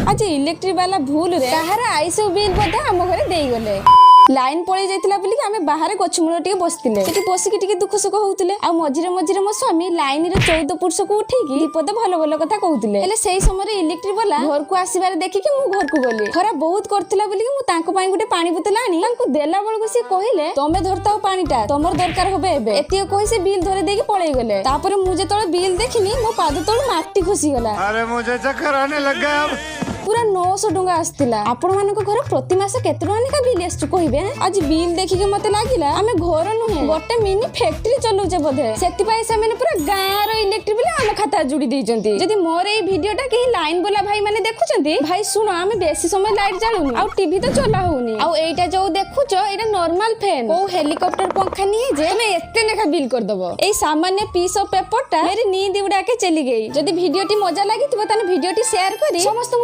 आज इलेक्ट्रिक वाला भूल रे कहार आईसो बिल बोधे आम घरे देई गले लाइन पळै जाइतिला बोली आमे बाहर गछमूल टिके बसतिले सेठी बसिकी टिके दुख सुख होउतिले आ मझिरे मझिरे मो स्वामी लाइन रे 14 पुरुष को उठेकी दीपद भलो भलो कथा कहउतिले हेले सेही समय इलेक्ट्रिक वाला घर को आसीबार देखिकी मु घर को गली खरा बहुत करतिला बोली मु तांको पई गुटे पानी बोतल आनी तांको देला बळको से कहिले तमे धरताओ पानीटा तमर दरकार होबे एबे एतियो कहि से बिल धरे देकी पळै गले तापर मु जे तळे बिल देखिनी मो पाद तळ माटी खसी गला अरे मुझे चक्कर आने लग गया अब पूरा 900 टंका आस्तिला आपण मानको घर प्रति मास केते टंका निका बिल आसु कहिबे आज बिल देखि के मते लागिला आमे घर नुहे गोटे मिनी फैक्ट्री चलौचे बधे सेति पई से माने पूरा गां रो इलेक्ट्रिक बिल हम खाता जुडी दैचंती जदी मोर ए वीडियोटा के लाइन बोला भाई माने देखुचंती भाई सुनो आमे बेसी समय लाइट जालुनी आ टीवी तो चला होउनी आ एटा जो देखुचो एटा नॉर्मल फैन ओ हेलीकॉप्टर पंखा नहीं जे तुम एते लेखा बिल कर दबो ए सामान्य पीस ऑफ पेपरटा मेरी नींद उड़ा के चली गई जदी वीडियोटी मजा लागितबो तने वीडियोटी शेयर करी समस्त